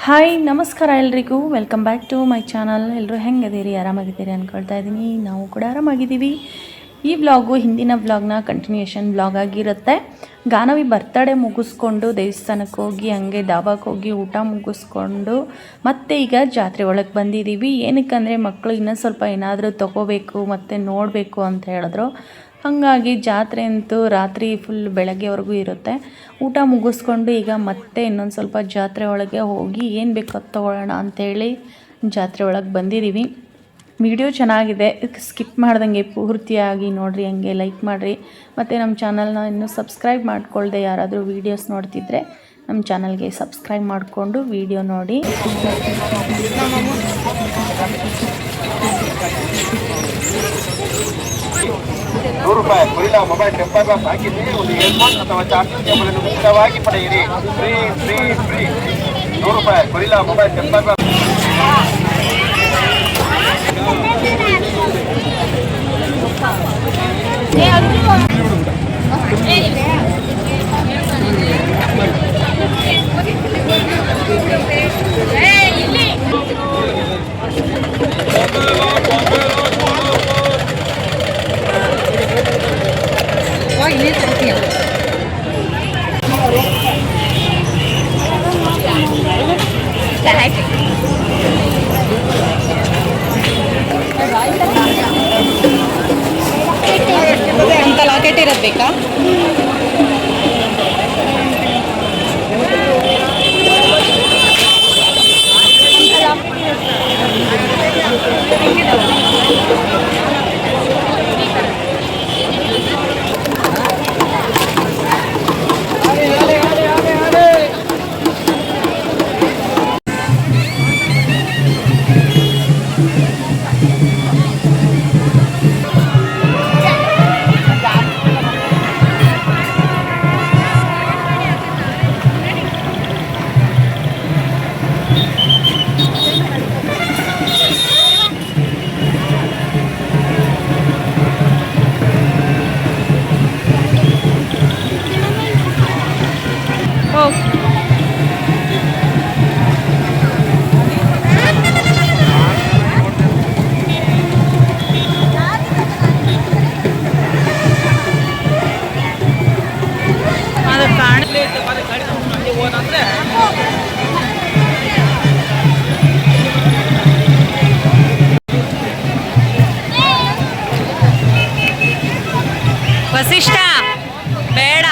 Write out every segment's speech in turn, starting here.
Hi ನಮಸ್ಕಾರ ಎಲ್ರಿಗೂ, welcome back to my channel. ಎಲ್ಲರೂ ಹೆಂಗದೀರಿ? ಆರಾಮಾಗಿದ್ದೀರಿ ಅಂದ್ಕೊಳ್ತಾ ಇದ್ದೀನಿ. ನಾವು ಕೂಡ ಆರಾಮಾಗಿದ್ದೀವಿ. ಈ ವ್ಲಾಗು ಹಿಂದಿನ ವ್ಲಾಗ್ನ ಕಂಟಿನ್ಯೂಷನ್ ವ್ಲಾಗ್ ಆಗಿರುತ್ತೆ. ಗಾನವಿ ಬರ್ತಡೇ ಮುಗಿಸ್ಕೊಂಡು ದೇವಸ್ಥಾನಕ್ಕೆ ಹೋಗಿ ಹಂಗೆ ದಾಬಾಕ್ಕೆ ಹೋಗಿ ಊಟ ಮುಗಿಸ್ಕೊಂಡು ಮತ್ತೆ ಈಗ ಜಾತ್ರೆ ಒಳಗೆ ಬಂದಿದ್ದೀವಿ. ಏನಕ್ಕಂದರೆ ಮಕ್ಕಳು ಇನ್ನೂ ಸ್ವಲ್ಪ ಏನಾದರೂ ತೊಗೋಬೇಕು ಮತ್ತು ನೋಡಬೇಕು ಅಂತ ಹೇಳಿದ್ರು. ಹಾಗಾಗಿ ಜಾತ್ರೆ ಅಂತೂ ರಾತ್ರಿ ಫುಲ್ ಬೆಳಗ್ಗೆವರೆಗೂ ಇರುತ್ತೆ. ಊಟ ಮುಗಿಸ್ಕೊಂಡು ಈಗ ಮತ್ತೆ ಇನ್ನೊಂದು ಸ್ವಲ್ಪ ಜಾತ್ರೆ ಒಳಗೆ ಹೋಗಿ ಏನು ಬೇಕೋ ಅದು ತೊಗೊಳ್ಳೋಣ ಅಂಥೇಳಿ ಜಾತ್ರೆ ಒಳಗೆ ಬಂದಿದ್ದೀವಿ. ವಿಡಿಯೋ ಚೆನ್ನಾಗಿದೆ, ಸ್ಕಿಪ್ ಮಾಡ್ದಂಗೆ ಪೂರ್ತಿಯಾಗಿ ನೋಡಿರಿ, ಹಂಗೆ ಲೈಕ್ ಮಾಡಿರಿ. ಮತ್ತು ನಮ್ಮ ಚಾನಲ್ನ ಇನ್ನೂ ಸಬ್ಸ್ಕ್ರೈಬ್ ಮಾಡ್ಕೊಳ್ದೆ ಯಾರಾದರೂ ವೀಡಿಯೋಸ್ ನೋಡ್ತಿದ್ರೆ ನಮ್ಮ ಚಾನಲ್ಗೆ ಸಬ್ಸ್ಕ್ರೈಬ್ ಮಾಡಿಕೊಂಡು ವಿಡಿಯೋ ನೋಡಿ. ₹100 ಕೊರಿಲ್ಲಾ ಮೊಬೈಲ್ ಟೆಂಪರ್ ಗ್ಲಾಸ್ ಹಾಕಿದ್ರೆ ಒಂದು ಇಯರ್ಫೋನ್ ಅಥವಾ ಚಾರ್ಜಿಂಗ್ ಕೇಬಲ್ ಅನ್ನು ಉಚಿತವಾಗಿ ಪಡೆಯಿರಿ. Free ₹100 Gorilla mobile temper glass. ಅಂತ ಲಾಕೆಟ್ ಇರೋದು ಬೇಕಾ? ವಸಿಷ್ಠ ಬೇಡ.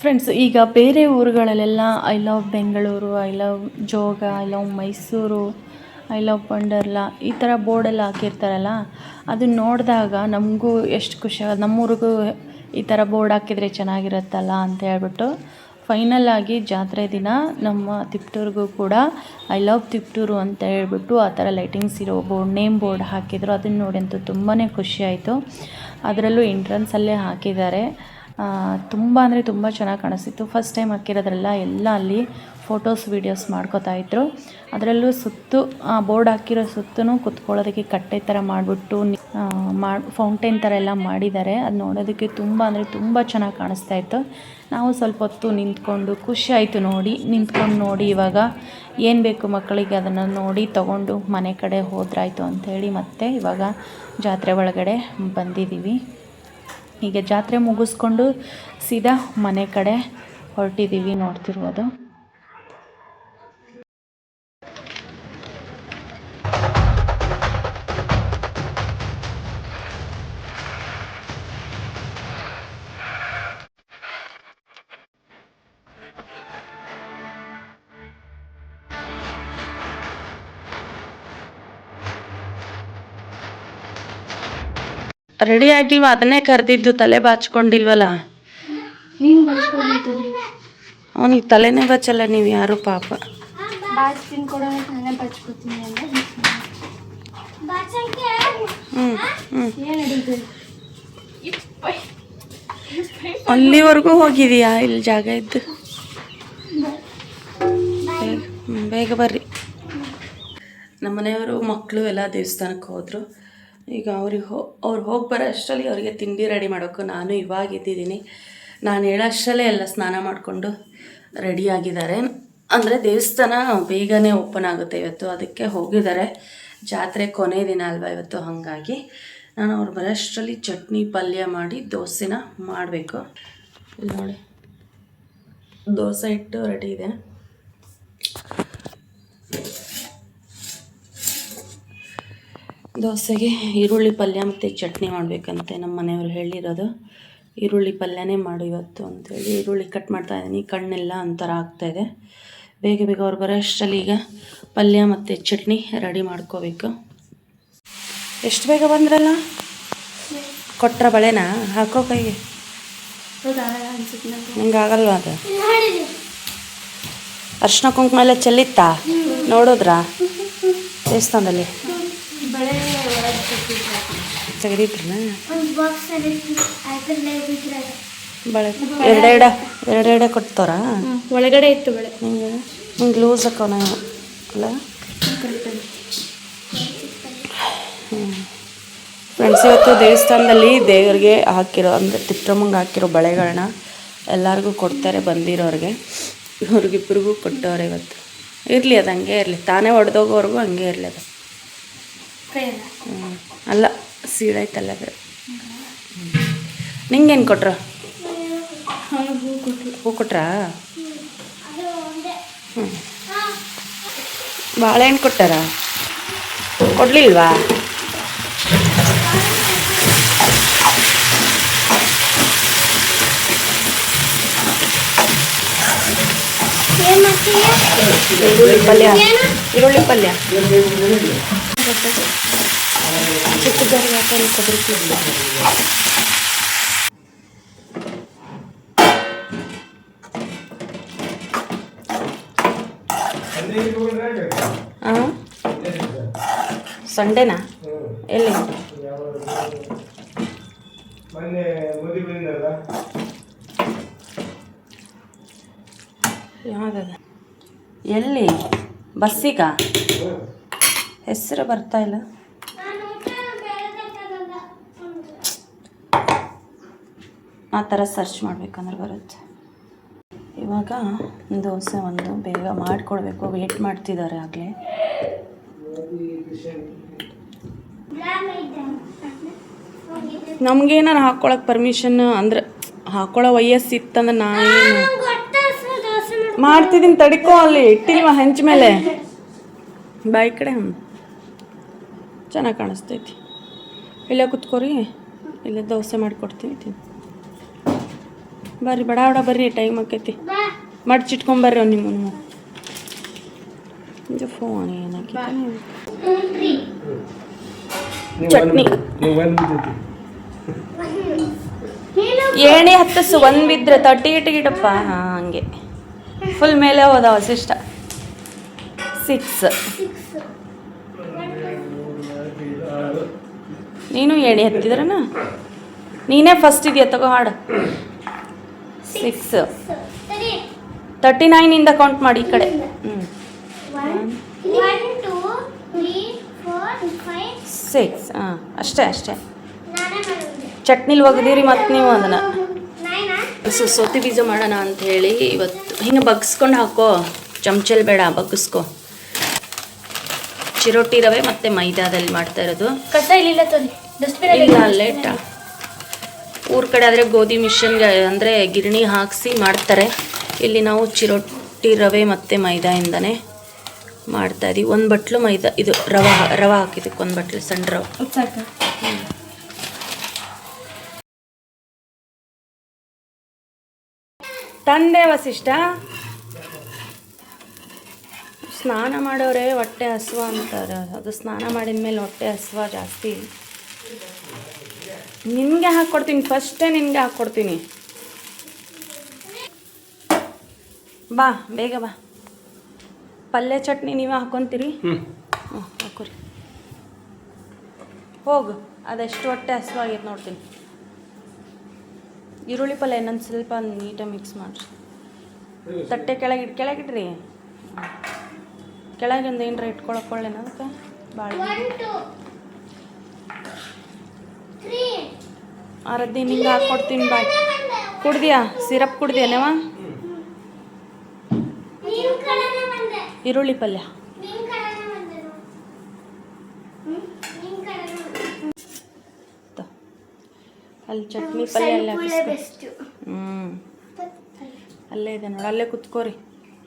ಫ್ರೆಂಡ್ಸ್, ಈಗ ಬೇರೆ ಊರುಗಳಲ್ಲೆಲ್ಲ I love Bengaluru, I love Jog, I love Mysuru, I love Wonderla ಈ ಥರ ಬೋರ್ಡೆಲ್ಲ ಹಾಕಿರ್ತಾರಲ್ಲ, ಅದನ್ನ ನೋಡಿದಾಗ ನಮಗೂ ಎಷ್ಟು ಖುಷಿ ಆಗೋದು. ನಮ್ಮೂರಿಗೂ ಈ ಥರ ಬೋರ್ಡ್ ಹಾಕಿದರೆ ಚೆನ್ನಾಗಿರುತ್ತಲ್ಲ ಅಂತ ಹೇಳ್ಬಿಟ್ಟು ಫೈನಲ್ ಆಗಿ ಜಾತ್ರೆ ದಿನ ನಮ್ಮ ತಿಪ್ಟೂರಿಗೂ ಕೂಡ ಐ ಲವ್ ತಿಪ್ಟೂರು ಅಂತ ಹೇಳ್ಬಿಟ್ಟು ಆ ಥರ ಲೈಟಿಂಗ್ಸ್ ಇರೋ ಬೋರ್ಡ್, ನೇಮ್ ಬೋರ್ಡ್ ಹಾಕಿದ್ರು. ಅದನ್ನು ನೋಡಿ ಅಂತೂ ತುಂಬಾ ಖುಷಿ ಆಯಿತು. ಅದರಲ್ಲೂ ಎಂಟ್ರೆನ್ಸಲ್ಲೇ ಹಾಕಿದ್ದಾರೆ. ತುಂಬ ಅಂದರೆ ತುಂಬ ಚೆನ್ನಾಗಿ ಕಾಣಿಸ್ತಿತ್ತು. ಫಸ್ಟ್ ಟೈಮ್ ಹಾಕಿರೋದ್ರಲ್ಲ ಎಲ್ಲ ಅಲ್ಲಿ ಫೋಟೋಸ್ ವೀಡಿಯೋಸ್ ಮಾಡ್ಕೋತಾಯಿದ್ರು. ಅದರಲ್ಲೂ ಸುತ್ತು ಆ ಬೋರ್ಡ್ ಹಾಕಿರೋ ಸುತ್ತೂ ಕುತ್ಕೊಳ್ಳೋದಕ್ಕೆ ಕಟ್ಟೆ ಥರ ಮಾಡಿಬಿಟ್ಟು ಫೌಂಟೇನ್ ಥರ ಎಲ್ಲ ಮಾಡಿದ್ದಾರೆ. ಅದು ನೋಡೋದಕ್ಕೆ ತುಂಬ ಅಂದರೆ ತುಂಬ ಚೆನ್ನಾಗಿ ಕಾಣಿಸ್ತಾ ಇತ್ತು. ನಾವು ಸ್ವಲ್ಪ ಹೊತ್ತು ನಿಂತ್ಕೊಂಡು ಖುಷಿ ಆಯಿತು ನಿಂತ್ಕೊಂಡು ನೋಡಿ ಇವಾಗ ಏನು ಬೇಕು ಮಕ್ಕಳಿಗೆ ಅದನ್ನು ನೋಡಿ ತೊಗೊಂಡು ಮನೆ ಕಡೆ ಹೋದ್ರಾಯ್ತು ಅಂಥೇಳಿ ಮತ್ತೆ ಇವಾಗ ಜಾತ್ರೆ ಒಳಗಡೆ ಬಂದಿದ್ದೀವಿ. ಹೀಗೆ ಜಾತ್ರೆ ಮುಗಿಸ್ಕೊಂಡು ಸೀದಾ ಮನೆ ಕಡೆ ಹೊರಟಿದ್ದೀವಿ. ನೋಡ್ತಿರ್ಬೋದು ರೆಡಿ ಆಗಿಲ್ವ? ಅದನ್ನೇ ಕರೆದಿದ್ದು, ತಲೆ ಬಾಚ್ಕೊಂಡಿಲ್ವಲ್ಲ. ಅವನಿಗೆ ತಲೆನೇ ಬಚ್ಚಲ್ಲ ನೀವು ಯಾರು ಪಾಪ. ಅಲ್ಲಿವರೆಗೂ ಹೋಗಿದೀಯಾ? ಇಲ್ಲಿ ಜಾಗ ಇದ್ದು ಬೇಗ ಬರ್ರಿ. ನಮ್ಮ ಮನೆಯವರು ಮಕ್ಕಳು ಎಲ್ಲ ದೇವಸ್ಥಾನಕ್ಕೆ ಹೋದರು. ಈಗ ಅವ್ರು ಹೋಗಿ ಬರೋ ಅಷ್ಟರಲ್ಲಿ ಅವರಿಗೆ ತಿಂಡಿ ರೆಡಿ ಮಾಡೋಕ್ಕೂ ನಾನು ಇವಾಗ ಎದ್ದಿದ್ದೀನಿ. ನಾನು ಹೇಳೋಷ್ಟರಲ್ಲೇ ಎಲ್ಲ ಸ್ನಾನ ಮಾಡಿಕೊಂಡು ರೆಡಿಯಾಗಿದ್ದಾರೆ. ಅಂದರೆ ದೇವಸ್ಥಾನ ಬೇಗನೆ ಓಪನ್ ಆಗುತ್ತೆ ಇವತ್ತು, ಅದಕ್ಕೆ ಹೋಗಿದ್ದಾರೆ. ಜಾತ್ರೆ ಕೊನೆ ದಿನ ಅಲ್ವಾ ಇವತ್ತು, ಹಾಗಾಗಿ ನಾನು ಅವ್ರು ಬರೋಷ್ಟರಲ್ಲಿ ಚಟ್ನಿ ಪಲ್ಯ ಮಾಡಿ ದೋಸೆನ ಮಾಡಬೇಕು. ಇಲ್ಲಿ ನೋಡಿ, ದೋಸೆ ಹಿಟ್ಟು ರೆಡಿ ಇದೆ. ದೋಸೆಗೆ ಈರುಳ್ಳಿ ಪಲ್ಯ ಮತ್ತು ಚಟ್ನಿ ಮಾಡಬೇಕಂತೆ ನಮ್ಮ ಮನೆಯವರು ಹೇಳಿರೋದು. ಈರುಳ್ಳಿ ಪಲ್ಯನೇ ಮಾಡು ಇವತ್ತು ಅಂತೇಳಿ ಈರುಳ್ಳಿ ಕಟ್ ಮಾಡ್ತಾಯಿದ್ದೀನಿ. ಕಣ್ಣೆಲ್ಲ ಒಂಥರ ಆಗ್ತಾಯಿದೆ. ಬೇಗ ಬೇಗ ಅವ್ರು ಬರೋ ಅಷ್ಟರಲ್ಲಿ ಈಗ ಪಲ್ಯ ಮತ್ತು ಚಟ್ನಿ ರೆಡಿ ಮಾಡ್ಕೋಬೇಕು. ಎಷ್ಟು ಬೇಗ ಬಂದ್ರಲ್ಲ, ಕೊಟ್ರ ಬಳೆನಾ ಹಾಕೋ ಕೈಗೆ. ನಿಂಗೆ ಆಗಲ್ವಾ ಅದು? ಅರ್ಶಿನ ಕುಂಕುಮ ಎಲ್ಲ ಚೆಲ್ಲಿತ್ತಾ ನೋಡಿದ್ರಾ ದೇವಸ್ಥಾನದಲ್ಲಿ? ತೆಗೆದಿಟ್ರನ ಬಳೆ ಎರಡೆರಡೆ ಕೊಡ್ತಾರ. ಒಳಗಡೆ ಇತ್ತು ಬಳೆ. ನಿಂಗೆ ಲೂಸ್ ಹಾಕೋಣ ಅಲ್ಲ ಫ್ರೆಂಡ್ಸ್. ಇವತ್ತು ದೇವಸ್ಥಾನದಲ್ಲಿ ದೇವರಿಗೆ ಹಾಕಿರೋ, ಅಂದರೆ ತಿಪ್ಪಮ್ಮಂಗೆ ಹಾಕಿರೋ ಬಳೆಗಳನ್ನ ಎಲ್ಲರಿಗೂ ಕೊಡ್ತಾರೆ ಬಂದಿರೋರಿಗೆ. ಇವ್ರಿಗಿಬ್ಬರಿಗೂ ಕೊಟ್ಟವ್ರೆ ಇವತ್ತು. ಇರಲಿ ಅದು ಹಂಗೆ ಇರಲಿ, ತಾನೇ ಹೊಡೆದೋಗೋವರೆಗೂ ಹಂಗೆ ಇರಲಿ ಅದು. ಅಲ್ಲ ಸೀಳಾಯ್ತಲ್ಲ ಅದು. ನಿಂಗೇನು ಕೊಟ್ರು? ಹೂ ಕೊಟ್ರಾ? ಹ್ಞೂ. ಬಾಳೆಹಣ್ಣು ಕೊಟ್ಟಾರ? ಕೊಡಲಿಲ್ವಾ? ಈರುಳ್ಳಿ ಪಲ್ಯ ಚಿಕ್ಕದಾಗಿ ಹಾಕೊಂಡು ಕೊಬ್ಬರಿ ಹಾಂ. ಸಂಡೇನಾ? ಎಲ್ಲಿ? ಯಾವುದದ? ಎಲ್ಲಿ? ಬಸ್ಸಿಗ? ಹೆಸರು ಬರ್ತಾ ಇಲ್ಲ. ಆ ಥರ ಸರ್ಚ್ ಮಾಡ್ಬೇಕಂದ್ರೆ ಬರುತ್ತೆ. ಇವಾಗ ದೋಸೆ ಒಂದು ಬೇಗ ಮಾಡಿಕೊಡ್ಬೇಕು. ವೇಟ್ ಮಾಡ್ತಿದ್ದಾರೆ ಆಗಲೇ. ನಮಗೇನಾರು ಹಾಕ್ಕೊಳಕ್ಕೆ ಪರ್ಮಿಷನ್ ಅಂದರೆ ಹಾಕ್ಕೊಳ್ಳೋ ವಯಸ್ಸು ಇತ್ತಂದ್ರೆ ನಾನೇನು ಮಾಡ್ತಿದ್ದೀನಿ. ತಡಿಕೋ, ಅಲ್ಲಿ ಇಟ್ಟಿಲ್ವ ಹೆಂಚ ಮೇಲೆ. ಬಾಯಿ ಕಡೆ ಚೆನ್ನಾಗಿ ಕಾಣಿಸ್ತೈತಿ. ಇಲ್ಲೇ ಕುತ್ಕೋರಿ, ಇಲ್ಲೇ ದೋಸೆ ಮಾಡಿಕೊಡ್ತೀನಿ. ಬರ್ರಿ ಬಡ ಬಡ ಬರ್ರಿ, ಟೈಮ್ ಆಕೈತಿ. ಮಡ್ಚಿಟ್ಕೊಂಬರ್ರಿ ಅವ್ನು ನಿಮ್ಮನ್ನು. ಫೋನ್ ಏನಾಗಿ ಚಟ್ನಿ ಏಣಿ ಹತ್ತಸು ಒಂದು ಬಿದ್ದರೆ 38 ಗಿಡಪ್ಪ. ಹಾಂ ಹಂಗೆ ಫುಲ್ ಮೇಲೆ ಹೋದವ ಸಿಷ್ಟ 6. ನೀನು ಏಣಿ ಹತ್ತಿದ್ರನ? ನೀನೇ ಫಸ್ಟ್ ಇದೆಯಾ? ತಗೋ ಹಾಡು. 6 39 ಕೌಂಟ್ ಮಾಡಿ ಈ ಕಡೆ. 6. ಹಾಂ ಅಷ್ಟೇ ಅಷ್ಟೇ. ಚಟ್ನಿಲಿ ಒಗ್ದಿರಿ ಮತ್ತು ನೀವು ಅದನ್ನು. ಸೌತೆ ಬೀಜ ಮಾಡೋಣ ಅಂಥೇಳಿ ಇವತ್ತು ಹಿಂಗೆ ಬಗ್ಸ್ಕೊಂಡು ಹಾಕೋ, ಚಮಚಲ್ಲಿ ಬೇಡ, ಬಗ್ಗಿಸ್ಕೊ. ಚಿರೋಟಿ ರವೆ ಮತ್ತು ಮೈದಾದಲ್ಲಿ ಮಾಡ್ತಾ ಇರೋದು. ಕಸ ಇಲ್ಲ ಇಲ್ಲ ಲೇಟ. ಊರ ಕಡೆ ಆದರೆ ಗೋಧಿ ಮಿಷನ್ಗೆ ಅಂದರೆ ಗಿರಣಿ ಹಾಕಿಸಿ ಮಾಡ್ತಾರೆ. ಇಲ್ಲಿ ನಾವು ಚಿರೋಟಿ ರವೆ ಮತ್ತು ಮೈದಾಯಿಂದನೇ ಮಾಡ್ತಾಯಿದ್ದೀವಿ. 1 ಬಟ್ಲು ಮೈದಾ, ಇದು ರವೆ ಹಾಕಿದ್ದಕ್ಕೆ 1 ಬಟ್ಲು ಸಣ್ಣ ರವೆ. ತಂದೆ ವಸಿಷ್ಠ ಸ್ನಾನ ಮಾಡೋರೆ ಹೊಟ್ಟೆ ಹಸುವ ಅಂತಾರೆ. ಅದು ಸ್ನಾನ ಮಾಡಿದ ಮೇಲೆ ಹೊಟ್ಟೆ ಹಸುವ ಜಾಸ್ತಿ. ನಿನಗೆ ಹಾಕ್ಕೊಡ್ತೀನಿ, ಫಸ್ಟೇ ನಿನಗೆ ಹಾಕ್ಕೊಡ್ತೀನಿ. ಬಾ ಬೇಗ ಬಾ. ಪಲ್ಯ ಚಟ್ನಿ ನೀವೇ ಹಾಕ್ಕೊತೀರಿ? ಹ್ಞೂ ಹಾಕೋರಿ. ಹೋಗು, ಅದೆಷ್ಟು ಹೊಟ್ಟೆ ಹಸುವಾಗೈತೆ ನೋಡ್ತೀನಿ. ಈರುಳ್ಳಿ ಪಲ್ಯ ಇನ್ನೊಂದು ಸ್ವಲ್ಪ ನೀಟಾಗಿ ಮಿಕ್ಸ್ ಮಾಡಿರಿ. ತಟ್ಟೆ ಕೆಳಗಿಡ್ರಿ. ಕೆಳಗಿಂದ ಏನರ ಇಟ್ಕೊಳಕ್ಕೊಳ್ಳೇನ ಅದಕ್ಕೆ? ಭಾಳ ಆರದ್ದಿ ನಿಂಗೆ ಹಾಕ್ಕೊಡ್ತೀನಿ ಬಾಯ್. ಕುಡ್ದಿಯಾ ಸಿರಪ್ ಕುಡ್ದಿಯೇನವ? ಈರುಳ್ಳಿ ಪಲ್ಯ ಅಲ್ಲಿ ಚಟ್ನಿ ಪಲ್ಯ ಎಲ್ಲ ಅಲ್ಲೇ ಇದೆ ನೋಡಿ, ಅಲ್ಲೇ ಕುತ್ಕೋರಿ.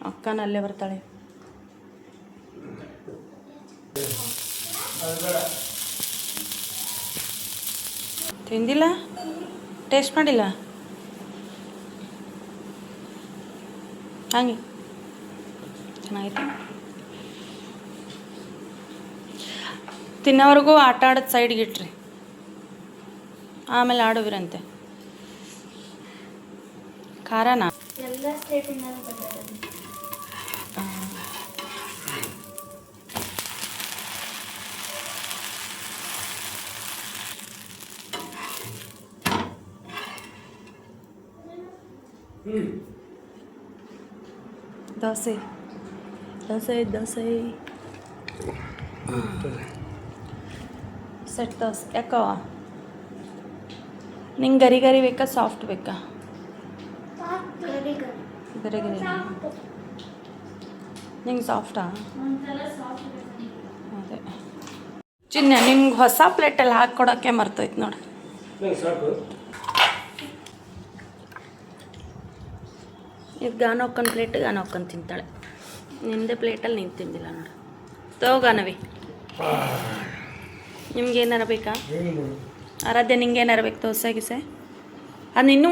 ಅಕ್ಕನ ಅಲ್ಲೇ ಬರ್ತಾಳೆ. ತಿಂದಿಲ್ಲ? ಟೇಸ್ಟ್ ಮಾಡಿಲ್ಲ? ಹಾಗೆ ಚೆನ್ನಾಗಿತ್ತು. ತಿನ್ನೋವರೆಗೂ ಆಟ ಆಡೋದು ಸೈಡ್ಗೆ ಇಟ್ರಿ, ಆಮೇಲೆ ಆಡುವಿರಂತೆ. ಖಾರನಾ? ಎಲ್ಲ ಸ್ಟೇಟಿಂದ ದೋಸೆ ದೋಸೆ ದೋಸೆ ಸೆಟ್ ದೋಸೆ. ಯಾಕೋ ನಿಂಗೆ ಗರಿ ಗರಿ ಬೇಕಾ ಸಾಫ್ಟ್ ಬೇಕಾ? ಗರಿ ಗರಿ ನಿಂಗೆ ಸಾಫ್ಟಾ? ಅದೇ ಚಿನ್ನ ನಿಮ್ಗೆ ಹೊಸ ಪ್ಲೇಟಲ್ಲಿ ಹಾಕ್ಕೊಡೋಕ್ಕೆ ಮರ್ತೈತೆ ನೋಡಿ. ಇದು ಗಾನೋಕ್ಕನ ಪ್ಲೇಟ್ ಗಾನೋಕ್ಕನ್ ತಿಂತಾಳೆ. ನಿಂದೆ ಪ್ಲೇಟಲ್ಲಿ ನೀನು ತಿಂದಿಲ್ಲ ನೋಡಿ. ತಗೋಗಾನವಿ ನಿಮ್ಗೆ ಏನಾರ ಬೇಕಾ? ಆರಾಧ್ಯ ನಿಂಗೆ ಏನಾರ ಬೇಕು? ದೋಸೆ ಗಿಸೆ ಅದು ಇನ್ನೂ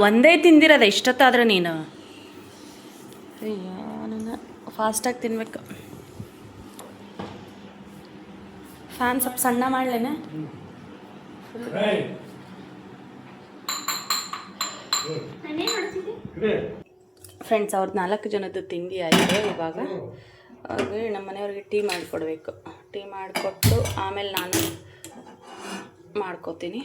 ಒಂದೇ ತಿಂದಿರೋದ ಇಷ್ಟೊತ್ತಾದ್ರೆ ನೀನು? ಅಯ್ಯೋ ನನ್ನ ಫಾಸ್ಟಾಗಿ ತಿನ್ಬೇಕು. ಫ್ಯಾನ್ ಸ್ವಲ್ಪ ಸಣ್ಣ ಮಾಡಲೇನೆ? ಫ್ರೆಂಡ್ಸ್ ಅವ್ರದ್ದು 4 ಜನದ್ದು ತಿಂಡಿ ಆಗಿದೆ. ಇವಾಗ ಅವ್ರಿಗೆ ನಮ್ಮ ಮನೆಯವ್ರಿಗೆ ಟೀ ಮಾಡಿಕೊಡ್ಬೇಕು. ಟೀ ಮಾಡಿಕೊಟ್ಟು ಆಮೇಲೆ ನಾನು ಮಾಡ್ಕೋತೀನಿ.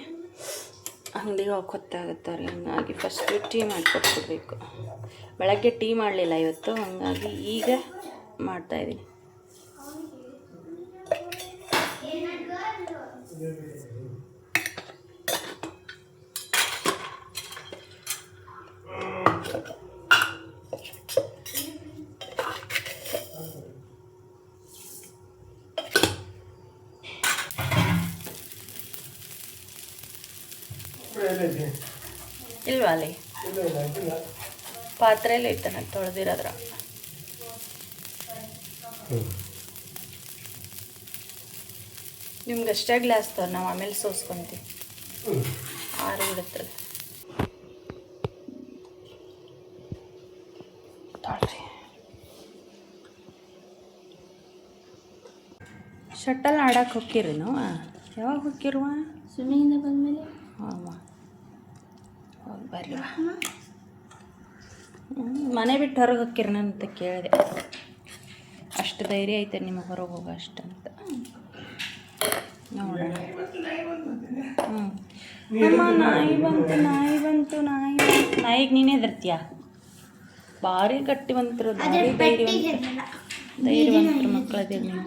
ಅಂಗಡಿಗೆ ಹೋಗಿ ಹೊತ್ತಾಗುತ್ತೆ ಅವ್ರಿಗೆ, ಹಂಗಾಗಿ ಫಸ್ಟು ಟೀ ಮಾಡಿಕೊಟ್ಬಿಡ್ಬೇಕು. ಬೆಳಗ್ಗೆ ಟೀ ಮಾಡಲಿಲ್ಲ ಇವತ್ತು, ಹಂಗಾಗಿ ಈಗ ಮಾಡ್ತಾಯಿದ್ದೀನಿ. ಇಲ್ವಾ ಅಲ್ಲಿ ಪಾತ್ರೆಯಲ್ಲಿ ಇತ್ತಾನೆ ತೊಳೆದಿರೋದ್ರ. ನಿಮ್ಗೆ ಅಷ್ಟೇ ಗ್ಲಾಸ್ ತೋರ್, ನಾವು ಆಮೇಲೆ ಸೋಸ್ಕೊಂತೀವಿ, ಆರು ಬಿಡುತ್ತದೆ. ಶಟಲ್ ಆಡಕ್ಕೆ ಹೋಗಿರಿ ನಾವು? ಯಾವಾಗ ಹೋಗಿರುವ? ಸ್ವಿಮ್ಮಿಂಗಿಂದ ಬಂದಮೇಲೆ. ಹಾಂ ಹೌದು ಬರ್ರಿ. ಮನೆ ಬಿಟ್ಟು ಹೊರಗೆ ಹೋಗಿರಿ ಅಂತ ಕೇಳಿದೆ. ಅಷ್ಟು ಧೈರ್ಯ ಐತೆ ನಿಮಗೆ ಹೊರಗೆ ಹೋಗೋ ಅಷ್ಟಂತ. ನೋಡೋಣ. ಅಮ್ಮ ನಾಯಿ ಬಂತು ನಾಯಿ ಬಂತು ನಾಯಿ ಬಂತು. ನಾಯಿಗೆ ನೀನೇ ಹೆದರ್ತೀಯ? ಭಾರಿ ಗಟ್ಟಿವಂತರು, ಭಾರಿ ಧೈರ್ಯವಂತರು ಮಕ್ಕಳದೇನು ನೀವು.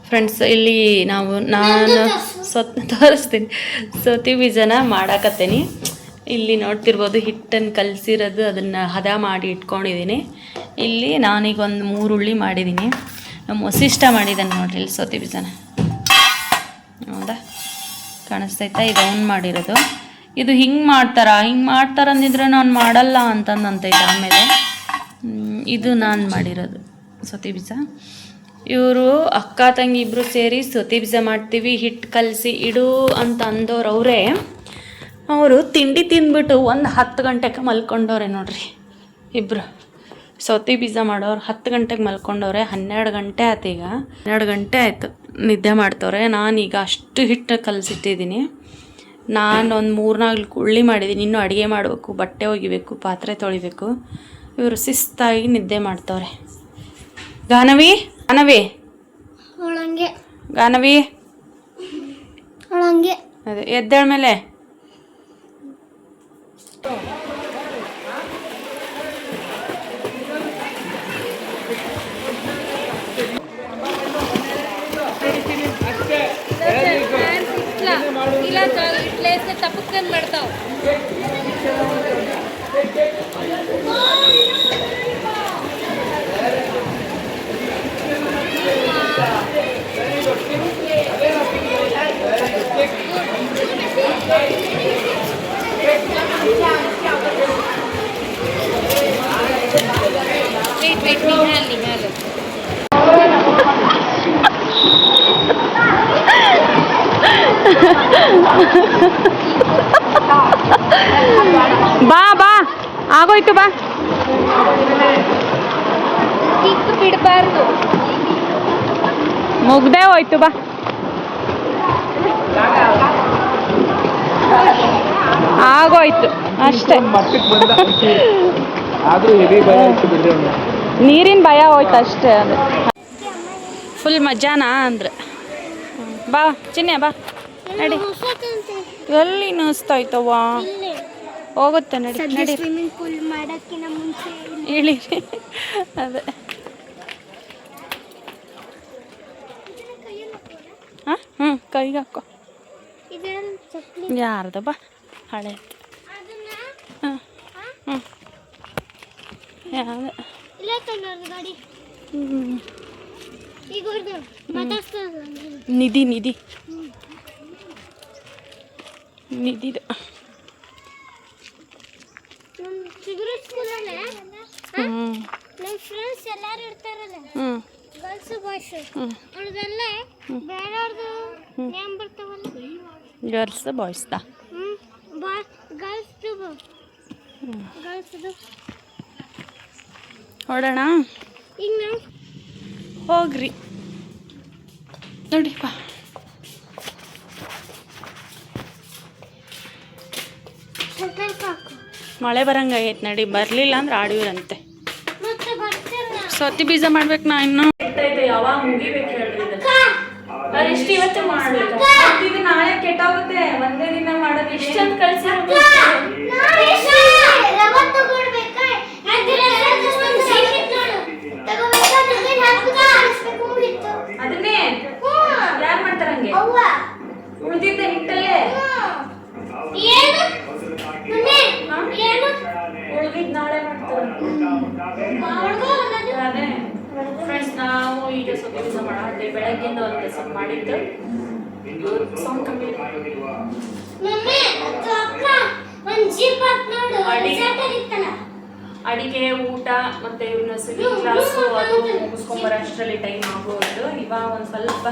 ಫ್ರೆಂಡ್ಸ್ ಇಲ್ಲಿ ನಾನು ತೋರಿಸ್ತೀನಿ. ಸೌತಿ ಬೀಜನ ಮಾಡಾಕತ್ತೀನಿ. ಇಲ್ಲಿ ನೋಡ್ತಿರ್ಬೋದು ಹಿಟ್ಟನ್ನು ಕಲಸಿರೋದು, ಅದನ್ನು ಹದ ಮಾಡಿ ಇಟ್ಕೊಂಡಿದ್ದೀನಿ. ಇಲ್ಲಿ ನಾನೀಗ ಒಂದು 3 ಉಳ್ಳಿ ಮಾಡಿದ್ದೀನಿ. ನಮ್ಮ ವಸಿಷ್ಠ ಮಾಡಿದ್ದಾನೆ ನೋಡ್ರಿ ಇಲ್ಲಿ ಸೌತಿ ಬೀಜನ. ಹೌದಾ, ಕಾಣಿಸ್ತೈತಾ? ಇದು ಅವ್ನು ಮಾಡಿರೋದು. ಇದು ಹಿಂಗೆ ಮಾಡ್ತಾರ ಅಂದಿದ್ರೆ ನಾನು ಮಾಡಲ್ಲ ಅಂತಂದಂತೈತೆ. ಆಮೇಲೆ ಇದು ನಾನು ಮಾಡಿರೋದು ಸೌತಿ ಬೀಜ. ಇವರು ಅಕ್ಕ ತಂಗಿ ಇಬ್ಬರು ಸೇರಿ ಸೌತಿ ಬೀಜ ಮಾಡ್ತೀವಿ, ಹಿಟ್ಟು ಕಲಸಿ ಇಡು ಅಂತ ಅಂದವ್ರು ಅವರೇ. ಅವರು ತಿಂಡಿ ತಿಂದ್ಬಿಟ್ಟು ಒಂದು 10 ಗಂಟೆಗೆ ಮಲ್ಕೊಂಡವ್ರೆ ನೋಡ್ರಿ. ಇಬ್ಬರು ಸೌತಿ ಬೀಜ ಮಾಡೋರು 10 ಗಂಟೆಗೆ ಮಲ್ಕೊಂಡವ್ರೆ. 12 ಗಂಟೆ ಆಯ್ತು, ಈಗ 12 ಗಂಟೆ ಆಯಿತು ನಿದ್ದೆ ಮಾಡ್ತವ್ರೆ. ನಾನೀಗ ಅಷ್ಟು ಹಿಟ್ಟು ಕಲಸಿಟ್ಟಿದ್ದೀನಿ. ನಾನು ಒಂದು 3-4 ಉಳ್ಳಿ ಮಾಡಿದ್ದೀನಿ. ಇನ್ನೂ ಅಡುಗೆ ಮಾಡಬೇಕು, ಬಟ್ಟೆ ಒಗಿಬೇಕು, ಪಾತ್ರೆ ತೊಳಿಬೇಕು. ಇವರು ಶಿಸ್ತಾಗಿ ನಿದ್ದೆ ಮಾಡ್ತವ್ರೆ. ಗಾನವಿ ಅದೇ ಎದ್ದೇಳ ಮೇಲೆ లేస్తే తప్పుకొని పెడతావు. వెయిట్ నిహాల్ ಬಾ ಬಾ ಆಗೋಯ್ತು ಬಾ. ಕಿಕ್ ಬಿಡಬಾರ್ದು. ಮುಗ್ದೇ ಹೋಯ್ತು ಬಾ. ಆಗೋಯ್ತು ಅಷ್ಟೇ. ನೀರಿನ ಭಯ ಹೋಯ್ತು ಅಷ್ಟೇ. ಅದು ಫುಲ್ ಮಜಾನಾ ಅಂದ್ರೆ ಬಾ ಚಿನ್ನೆ ಬಾ ನಡಿ. ಎಲ್ಲಿ ನಸ್ತಾಯ್ತವ್ವ ಹೋಗುತ್ತೆ ನಡಿ ನಡಿ ಸ್ವಿಮ್ಮಿಂಗ್ ಪೂಲ್ ಮಾಡೋಕ್ಕಿಂತ ಮುಂಚೆ ಇಳಿ. ಅದೇ ಹಾಂ ಹ್ಞೂ ಕೈಗೆ ಹಾಕೋ. ಇದರಲ್ಲಿ ಚಪ್ಪಲಿ ಯಾರ್ದು ಬಾ ಹಳೆ. ಹಾಂ ಹ್ಞೂ ಯಾವ್ದು ಇಲ್ಲ ಕಣ್ಣವ್ರದ್ದು ಗಾಡಿ ಹ್ಞೂ ಈಗ ಹೊರದು ಮಾತಾಡ್ಸ್ತದ ನಿಧಿ ನಿಧಿ ನಿಧಿದು. ನಮ್ಮ ಚಿಗುರು ಸ್ಕೂಲಲ್ಲೇ ಹ್ಞೂ ನಮ್ಮ ಫ್ರೆಂಡ್ಸ್ ಎಲ್ಲರೂ ಇರ್ತಾರಲ್ಲ ಹ್ಞೂ ಗರ್ಲ್ಸ್ ಬಾಯ್ಸ್ ಹ್ಞೂ ಅವ್ರದ್ದೆಲ್ಲ ಬೇರೆಯವ್ರದ್ದು ನೇಮ್ ಬರ್ತಾವಲ್ಲ. ಗರ್ಲ್ಸ್ ಬಾಯ್ಸ್ದಾ? ಗರ್ಲ್ಸ್ದು ಗರ್ಲ್ಸ್ದು ಹೊಡೋಣ ಈಗ ನಾವು ಹೋಗ್ರಿ ನೋಡಿ ಬಾ. ಮಳೆ ಬರಂಗಾಗೈತೆ ನಡಿ. ಬರಲಿಲ್ಲ ಅಂದ್ರೆ ಆಡಿವ್ರಂತೆ. ಮತ್ತೆ ಬರ್ತಿಲ್ಲ ಸತಿ ಬೀಜ ಮಾಡ್ಬೇಕು ನಾ ಇನ್ನು. ಯಾವಾಗ ಮುಗಿಬೇಕು ಹೇಳ್ರಿ ಇಷ್ಟು ಇವತ್ತೇ ಮಾಡ್ಬೇಕು. ಇದು ನಾಳೆ ಕೆಟ್ಟೋಗುತ್ತೆ. ಒಂದೇ ದಿನ ಮಾಡೋದು ಇಷ್ಟೊಂದು ಕಳ್ಸಿ ಅದನ್ನೇ ಯಾರು ಮಾಡ್ತಾರ ಹಂಗೆ ಉಳಿದಿದ್ದ ಹಿಟ್ಟಲ್ಲೇ ಉಳಿದಿದ್ದು ನಾಳೆ ಮಾಡ್ತಾರೆ. ಅದೇ ಫ್ರೆಂಡ್ಸ್ ನಾವು ಈಗ ಸತಿ ಬೀಜ ಮಾಡತ್ತೆ. ಬೆಳಗ್ಗಿಂದ ಒಂದು ಸ್ವಲ್ಪ ಮಾಡಿದ್ದು ಸೌಂಡ್ ಕಮ್ಮಿ. ಅಡಿಗೆ ಊಟ ಮತ್ತೆ ಇವನ್ನ ಸ್ವಿಮ್ಮಿಂಗ್ ಕ್ಲಾಸು ಅದು ಮುಗಿಸ್ಕೊಂಬರೋ ಅಷ್ಟರಲ್ಲಿ ಟೈಮ್ ಆಗೋದು. ಇವಾಗ ಒಂದು ಸ್ವಲ್ಪ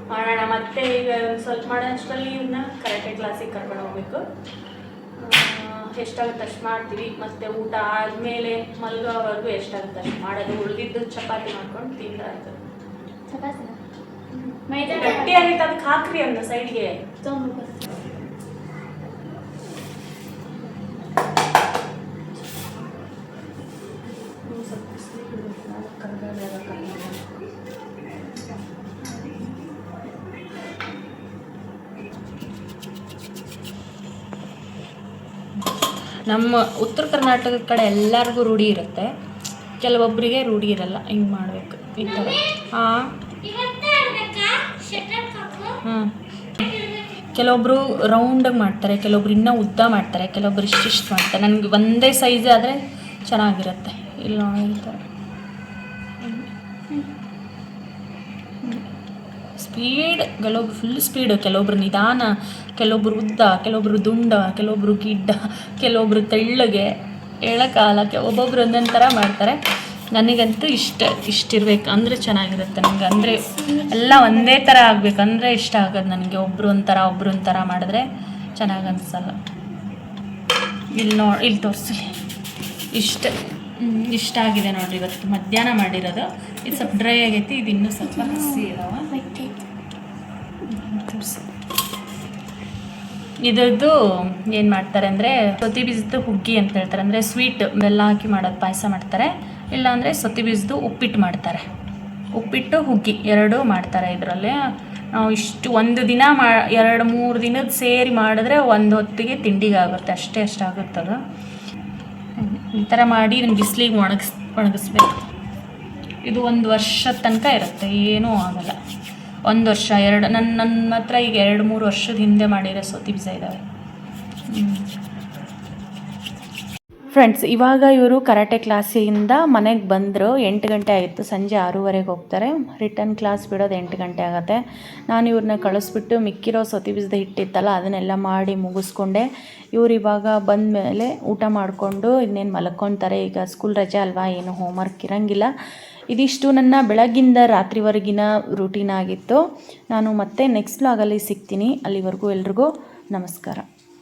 ಮಾಡೋಣ. ಮತ್ತೆ ಈಗ ಒಂದು ಸ್ವಲ್ಪ ಮಾಡೋ ಅಷ್ಟರಲ್ಲಿ ಇವನ್ನ ಕರಾಟೆ ಕ್ಲಾಸಿಗೆ ಕರ್ಕೊಂಡು ಹೋಗ್ಬೇಕು. ಎಷ್ಟಾಗುತ್ತೆ ಅಷ್ಟು ಮಾಡ್ತೀವಿ. ಮತ್ತು ಊಟ ಆದಮೇಲೆ ಮಲ್ಗೋವರೆಗೂ ಎಷ್ಟಾಗುತ್ತೆ ಅಷ್ಟು ಮಾಡೋದು. ಉಳಿದಿದ್ದು ಚಪಾತಿ ಮಾಡ್ಕೊಂಡು ತಿಂದ್ರೆ ಆಯ್ತು. ಗಟ್ಟಿಯಾಗಿತ್ತು ಅದಕ್ಕೆ ಹಾಕ್ರಿ ಅಂದ ಸೈಡ್ಗೆ. ನಮ್ಮ ಉತ್ತರ ಕರ್ನಾಟಕದ ಕಡೆ ಎಲ್ಲರಿಗೂ ರೂಢಿ ಇರುತ್ತೆ, ಕೆಲವೊಬ್ಬರಿಗೆ ರೂಢಿ ಇರಲ್ಲ. ಹಿಂಗೆ ಮಾಡಬೇಕು ಈ ಥರ. ಹಾಂ ಹಾಂ ಕೆಲವೊಬ್ಬರು ರೌಂಡಾಗಿ ಮಾಡ್ತಾರೆ, ಕೆಲವೊಬ್ರು ಇನ್ನೂ ಉದ್ದ ಮಾಡ್ತಾರೆ, ಕೆಲವೊಬ್ರು ಇಷ್ಟಿಷ್ಟು ಮಾಡ್ತಾರೆ. ನನಗೆ ಒಂದೇ ಸೈಜ್ ಆದರೆ ಚೆನ್ನಾಗಿರುತ್ತೆ. ಇಲ್ಲ ಈ ಥರ ಸ್ಪೀಡ್, ಕೆಲವೊಬ್ರು ಫುಲ್ ಸ್ಪೀಡು, ಕೆಲವೊಬ್ರು ನಿಧಾನ, ಕೆಲವೊಬ್ರು ಉದ್ದ, ಕೆಲವೊಬ್ರು ದುಂಡ, ಕೆಲವೊಬ್ರು ಗಿಡ್ಡ, ಕೆಲವೊಬ್ರು ತೆಳ್ಳಗೆ, ಹೇಳೋಕ್ಕಾಗಲ್ಲ. ಒಬ್ಬೊಬ್ರು ಒಂದೊಂದು ಥರ ಮಾಡ್ತಾರೆ. ನನಗಂತೂ ಇಷ್ಟಿರ್ಬೇಕು ಅಂದರೆ ಚೆನ್ನಾಗಿರುತ್ತೆ ನನಗೆ. ಅಂದರೆ ಎಲ್ಲ ಒಂದೇ ಥರ ಆಗಬೇಕಂದ್ರೆ ಇಷ್ಟ ಆಗೋದು ನನಗೆ. ಒಬ್ಬರು ಒಂಥರ ಮಾಡಿದ್ರೆ ಚೆನ್ನಾಗಿ ಅನಿಸಲ್ಲ. ಇಲ್ಲಿ ತೋರಿಸಲಿ. ಇಷ್ಟ ಆಗಿದೆ ನೋಡಿರಿ. ಇವತ್ತು ಮಧ್ಯಾಹ್ನ ಮಾಡಿರೋದು. ಇದು ಸ್ವಲ್ಪ ಡ್ರೈ ಆಗೈತಿ, ಇದು ಇನ್ನೂ ಸ್ವಲ್ಪ ಹಸಿ ಇದಾವ. ಇದ್ರದ್ದು ಏನು ಮಾಡ್ತಾರೆ ಅಂದರೆ ಸೊತ್ತಿ ಬೀಜದ್ದು ಹುಗ್ಗಿ ಅಂತ ಹೇಳ್ತಾರೆ. ಅಂದರೆ ಸ್ವೀಟ್ ಬೆಲ್ಲ ಹಾಕಿ ಮಾಡೋದು ಪಾಯಸ ಮಾಡ್ತಾರೆ. ಇಲ್ಲಾಂದರೆ ಸೊತ್ತಿ ಬೀಜದ್ದು ಉಪ್ಪಿಟ್ಟು ಮಾಡ್ತಾರೆ. ಉಪ್ಪಿಟ್ಟು ಹುಗ್ಗಿ ಎರಡೂ ಮಾಡ್ತಾರೆ ಇದರಲ್ಲಿ. ನಾವು ಇಷ್ಟು ಒಂದು ದಿನ 2-3 ದಿನದ ಸೇರಿ ಮಾಡಿದ್ರೆ ಒಂದು ಹೊತ್ತಿಗೆ ತಿಂಡಿಗೆ ಆಗುತ್ತೆ. ಅಷ್ಟಾಗುತ್ತದು. ಈ ಥರ ಮಾಡಿ ಇದನ್ನು ಬಿಸಿಲಿಗೆ ಒಣಗಿಸ್ಬೇಕು. ಇದು 1 ವರ್ಷದ ತನಕ ಇರುತ್ತೆ, ಏನೂ ಆಗಲ್ಲ. 1 ವರ್ಷ 2 ನನ್ನ ಹತ್ರ ಈಗ 2-3 ವರ್ಷದ ಹಿಂದೆ ಮಾಡಿರೋ ಸೌತಿ ಬೀಜ ಇದ್ದಾವೆ. ಫ್ರೆಂಡ್ಸ್, ಇವಾಗ ಇವರು ಕರಾಟೆ ಕ್ಲಾಸಿಂದ ಮನೆಗೆ ಬಂದರು. 8 ಗಂಟೆ ಆಯಿತು. ಸಂಜೆ 6:30ಗೆ ಹೋಗ್ತಾರೆ. ರಿಟರ್ನ್ ಕ್ಲಾಸ್ ಬಿಡೋದು 8 ಗಂಟೆ ಆಗುತ್ತೆ. ನಾನು ಇವ್ರನ್ನ ಕಳಿಸ್ಬಿಟ್ಟು ಮಿಕ್ಕಿರೋ ಸೌತಿ ಬೀಜದ ಹಿಟ್ಟಿತ್ತಲ್ಲ ಅದನ್ನೆಲ್ಲ ಮಾಡಿ ಮುಗಿಸ್ಕೊಂಡೆ. ಇವ್ರು ಇವಾಗ ಬಂದ ಮೇಲೆ ಊಟ ಮಾಡಿಕೊಂಡು ಇನ್ನೇನು ಮಲ್ಕೊತಾರೆ. ಈಗ ಸ್ಕೂಲ್ ರಜೆ ಅಲ್ವಾ, ಏನು ಹೋಮ್ವರ್ಕ್ ಇರೋಂಗಿಲ್ಲ. ಇದಿಷ್ಟು ನನ್ನ ಬೆಳಗ್ಗಿಂದ ರಾತ್ರಿವರೆಗಿನ ರೂಟೀನ್ ಆಗಿತ್ತು. ನಾನು ಮತ್ತೆ ನೆಕ್ಸ್ಟ್ ವ್ಲಾಗಲ್ಲಿ ಸಿಗ್ತೀನಿ. ಅಲ್ಲಿವರೆಗೂ ಎಲ್ರಿಗೂ ನಮಸ್ಕಾರ.